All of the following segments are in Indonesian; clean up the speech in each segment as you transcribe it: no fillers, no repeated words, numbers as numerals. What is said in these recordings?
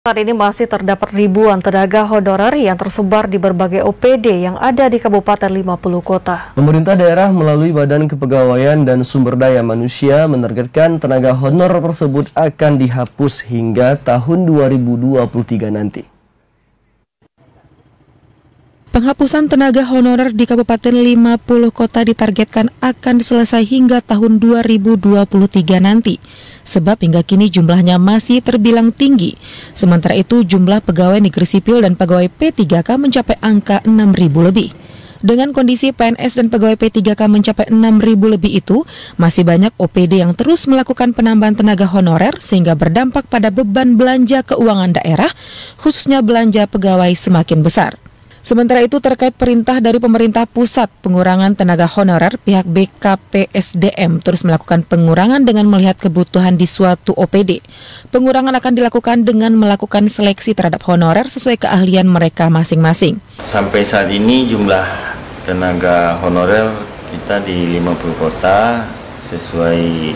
Saat ini masih terdapat ribuan tenaga honorer yang tersebar di berbagai OPD yang ada di Kabupaten 50 kota. Pemerintah daerah melalui Badan Kepegawaian dan Sumber Daya Manusia menargetkan tenaga honorer tersebut akan dihapus hingga tahun 2023 nanti. Penghapusan tenaga honorer di Kabupaten 50 kota ditargetkan akan selesai hingga tahun 2023 nanti. Sebab hingga kini jumlahnya masih terbilang tinggi. Sementara itu jumlah pegawai negeri sipil dan pegawai P3K mencapai angka 6.000 lebih. Dengan kondisi PNS dan pegawai P3K mencapai 6.000 lebih itu, masih banyak OPD yang terus melakukan penambahan tenaga honorer sehingga berdampak pada beban belanja keuangan daerah, khususnya belanja pegawai semakin besar. Sementara itu terkait perintah dari pemerintah pusat pengurangan tenaga honorer, pihak BKPSDM terus melakukan pengurangan dengan melihat kebutuhan di suatu OPD. Pengurangan akan dilakukan dengan melakukan seleksi terhadap honorer sesuai keahlian mereka masing-masing. Sampai saat ini jumlah tenaga honorer kita di 50 kota sesuai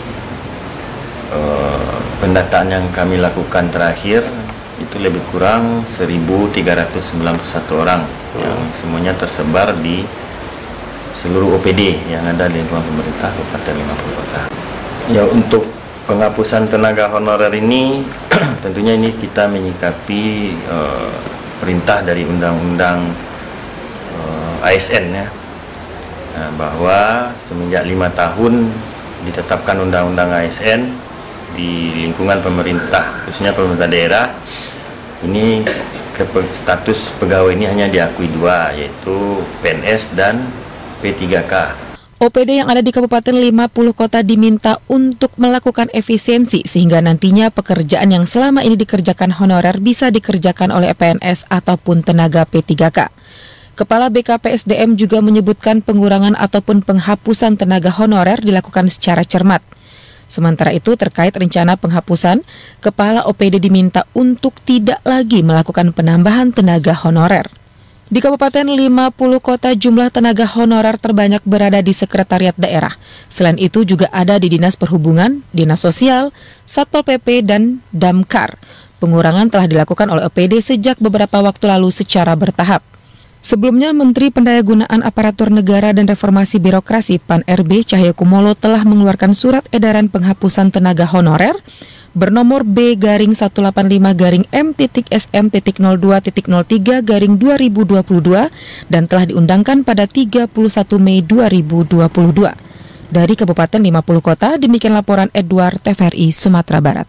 pendataan yang kami lakukan terakhir itu lebih kurang 1.391 orang yang semuanya tersebar di seluruh OPD yang ada di lingkungan pemerintah Kabupaten 50 kota. Ya, untuk penghapusan tenaga honorer ini tentunya ini kita menyikapi perintah dari Undang-Undang ASN ya, bahwa semenjak 5 tahun ditetapkan Undang-Undang ASN di lingkungan pemerintah, khususnya pemerintah daerah, ini status pegawai ini hanya diakui dua, yaitu PNS dan P3K. OPD yang ada di Kabupaten 50 kota diminta untuk melakukan efisiensi sehingga nantinya pekerjaan yang selama ini dikerjakan honorer bisa dikerjakan oleh PNS ataupun tenaga P3K. Kepala BKPSDM juga menyebutkan pengurangan ataupun penghapusan tenaga honorer dilakukan secara cermat. Sementara itu terkait rencana penghapusan, Kepala OPD diminta untuk tidak lagi melakukan penambahan tenaga honorer. Di Kabupaten 50 kota jumlah tenaga honorer terbanyak berada di Sekretariat Daerah. Selain itu juga ada di Dinas Perhubungan, Dinas Sosial, Satpol PP, dan Damkar. Pengurangan telah dilakukan oleh OPD sejak beberapa waktu lalu secara bertahap. Sebelumnya, Menteri Pendayagunaan Aparatur Negara dan Reformasi Birokrasi PAN-RB Cahyokumolo telah mengeluarkan surat edaran penghapusan tenaga honorer bernomor B-SM.M.SM.02.03/2022 dan telah diundangkan pada 31 Mei 2022. Dari Kabupaten 50 Kota, demikian laporan Edward TVRI Sumatera Barat.